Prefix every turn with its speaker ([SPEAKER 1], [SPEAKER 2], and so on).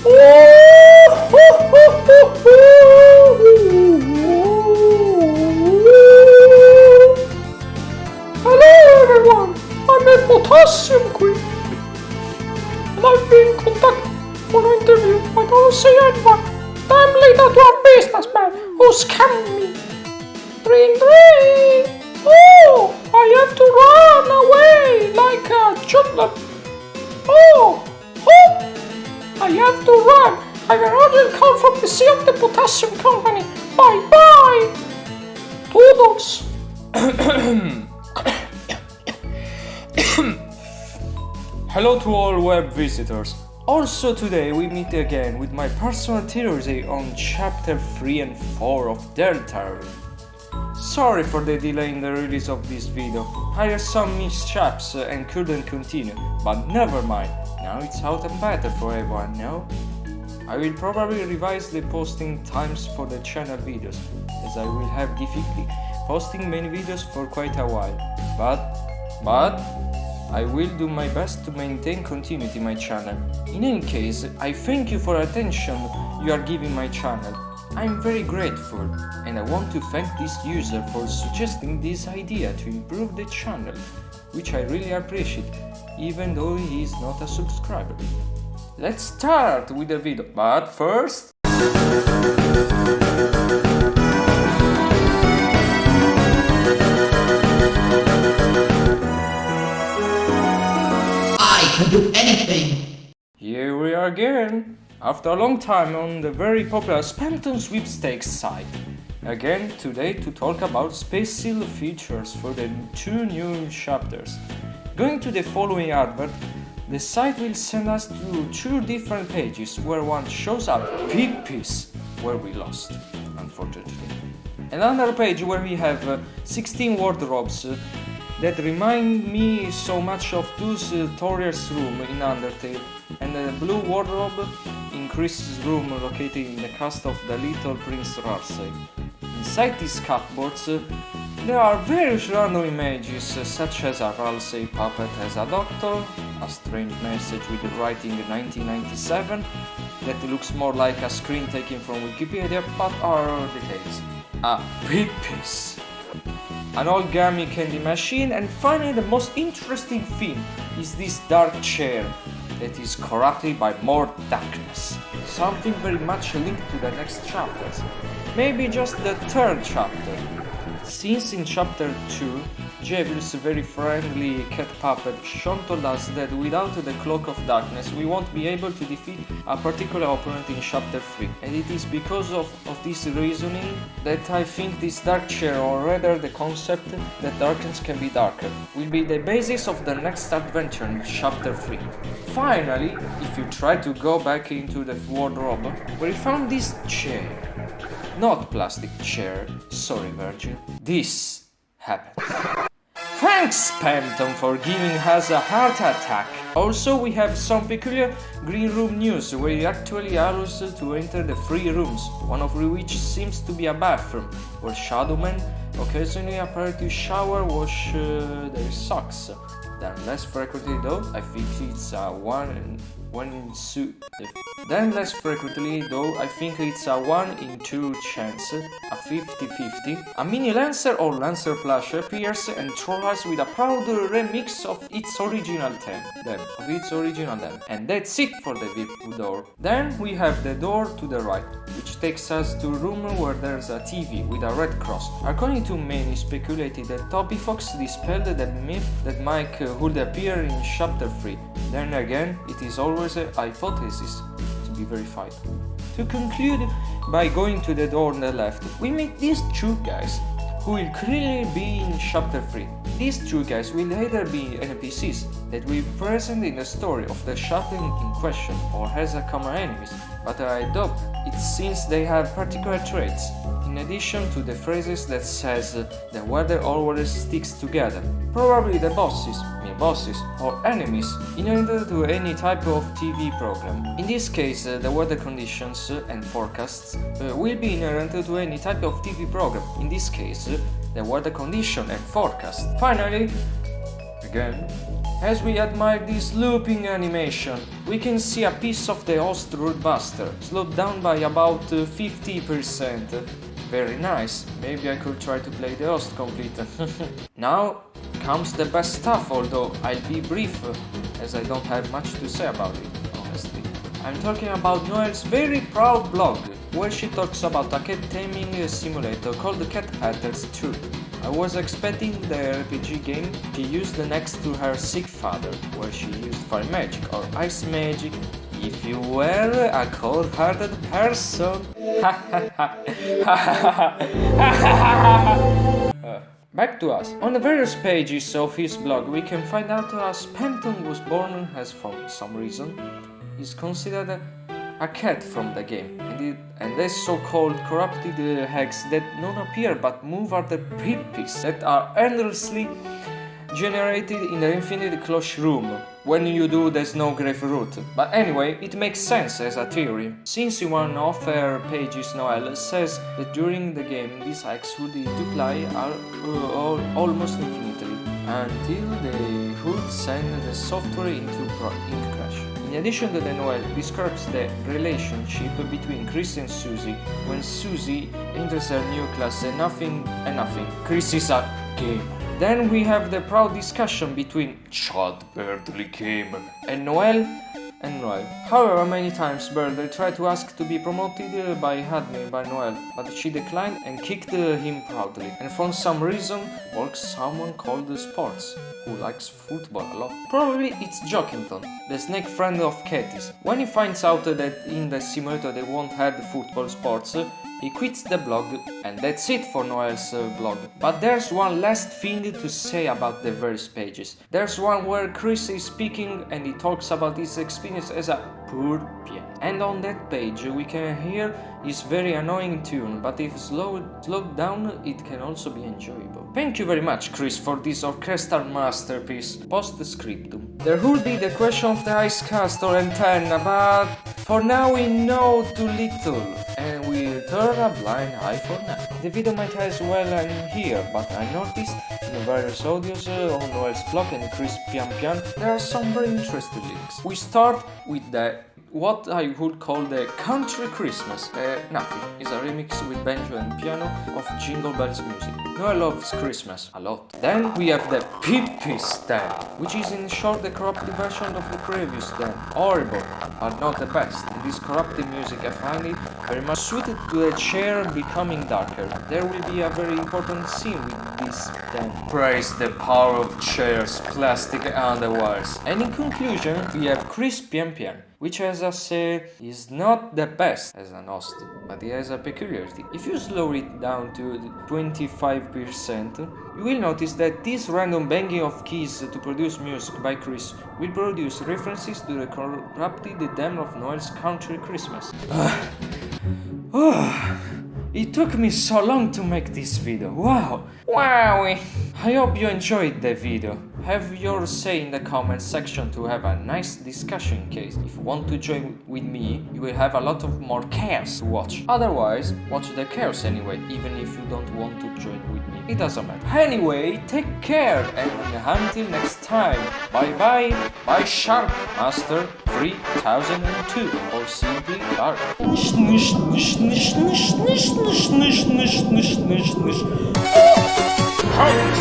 [SPEAKER 1] Hello everyone, I'm a potassium queen, and I've been contacted for an interview by the Ocean. I'm later to a businessman who scammed me. Ring ring! Oh, I have to run away like a juggler. Oh, I have to run. I have an urgent call from the CEO of the Potassium Company. Bye bye. Toodles. Hello to all web visitors. Also today we meet again with my personal theory on chapter 3 and 4 of Deltarune. Sorry for the delay in the release of this video. I had some mishaps and couldn't continue, but never mind. Now it's out and better for everyone, no? I will probably revise the posting times for the channel videos, as I will have difficulty posting many videos for quite a while. But I will do my best to maintain continuity in my channel. In any case, I thank you for attention you are giving my channel. I'm very grateful, and I want to thank this user for suggesting this idea to improve the channel, which I really appreciate, even though he is not a subscriber. Let's start with the video, but first...
[SPEAKER 2] I can do anything!
[SPEAKER 1] Here we are again, after a long time on the very popular Spamton Sweepstakes site. Again today to talk about special features for the 2 new chapters. Going to the following advert, the site will send us to 2 different pages where one shows up big piece where we lost, unfortunately. Another page where we have 16 wardrobes that remind me so much of those Toriel's room in Undertale, and the blue wardrobe in Chris's room located in the cast of the Little Prince Rarsay. Inside these cupboards there are various random images such as a Rarsay puppet as a doctor, a strange message with the writing 1997 that looks more like a screen taken from Wikipedia, but are details. A big piece, an old gummy candy machine, and finally the most interesting thing is this dark chair that is corrupted by more darkness. Something very much linked to the next chapters. Maybe just the 3rd chapter. Since in chapter 2, Jevil's very friendly cat puppet Sean told us that without the Cloak of Darkness we won't be able to defeat a particular opponent in chapter 3. And it is because of this reasoning that I think this dark chair, or rather the concept that darkness can be darker, will be the basis of the next adventure in chapter 3. Finally, if you try to go back into the wardrobe, we found this chair. Not plastic chair, sorry Virgil. This happened. Thanks Spamton for giving us a heart attack. Also we have some peculiar green room news where it actually allows us to enter the 3 rooms, one of which seems to be a bathroom, where Shadowmen occasionally appear to shower wash their socks. Then less frequently though, I think it's a 1 in 2 chance, a 50-50. A mini Lancer or Lancer plush appears and throws us with a proud remix of its original theme. And that's it for the VIP door. Then we have the door to the right, which takes us to a room where there's a TV with a red cross. According to many, speculated that Toby Fox dispelled the myth that Mike would appear in chapter 3. Then again, it is always a hypothesis to be verified. To conclude, by going to the door on the left, we meet these 2 guys, who will clearly be in chapter 3. These 2 guys will either be NPCs that will be present in the story of the chapter in question, or as a common enemies, but I doubt it since they have particular traits, in addition to the phrases that says the weather always sticks together. Probably the bosses, bosses, or enemies inherent to any type of TV program. In this case, the weather conditions and forecasts will be inherent to any type of TV program. In this case, the weather condition and forecast. Finally, again, As we admire this looping animation, we can see a piece of the host rootbuster, slowed down by about 50%. Very nice, maybe I could try to play the host complete. Now comes the best stuff, although I'll be brief, as I don't have much to say about it, honestly. I'm talking about Noelle's very proud blog, where she talks about a cat taming simulator called Cat Hatters 2. I was expecting the RPG game she used next to her sick father, where she used fire magic or ice magic, if you were a cold-hearted person. Back to us. On the various pages of his blog, we can find out how Spamton was born, as for some reason is considered a cat from the game, and these so-called corrupted eggs that don't appear but move are the pippies that are endlessly generated in the infinite closed room when you do the Snowgrave route. But anyway, it makes sense as a theory, since in one of her pages Noelle says that during the game these eggs would multiply almost infinitely until they would send the software into ink crash. In addition to the Noelle describes the relationship between Chris and Susie when Susie enters her new class and nothing. Chris is a gamer. Then we have the proud discussion between Chad Birdley Gamer and Noelle. However, many times Birdley tried to ask to be promoted by admin by Noelle, but she declined and kicked him proudly. And for some reason works someone called Sports, who likes football a lot. Probably it's Jockington, the snake friend of Katie's. When he finds out that in the simulator they won't have football sports, he quits the blog, and that's it for Noelle's blog. But there's one last thing to say about the various pages. There's one where Chris is speaking and he talks about his experience as a poor piano. And on that page we can hear his very annoying tune, but if slowed down it can also be enjoyable. Thank you very much, Chris, for this orchestral masterpiece. Postscriptum. There will be the question of the ice castor antenna, but for now we know too little, and we'll turn a blind eye for now. The video might as well end here, but I noticed in the various audios on Noelle's blog and Chris Pian Pian there are some very interesting links. We start with what I would call the Country Christmas. Nothing. It's a remix with banjo and piano of Jingle Bells music. Noelle loves Christmas a lot. Then we have the Pippi stand, which is in short the corrupted version of the previous stand. Horrible, but not the best. In this corrupted music I find it very much suited to the chair becoming darker. There will be a very important scene with this stand. Praise the power of chairs, plastic and otherwise. And in conclusion, we have Chris Pian Pian, which, as I say, is not the best as an host, but it has a peculiarity. If you slow it down to 25%, you will notice that this random banging of keys to produce music by Chris will produce references to the corrupted theme of Noelle's Country Christmas. It took me so long to make this video. Wow! Wowie! I hope you enjoyed the video. Have your say in the comments section to have a nice discussion in case. If you want to join with me, you will have a lot of more chaos to watch. Otherwise, watch the chaos anyway, even if you don't want to join with me. It doesn't matter. Anyway, take care and until next time. Bye bye. Bye Shark Master 3002 or simply Dark.
[SPEAKER 2] Chaos!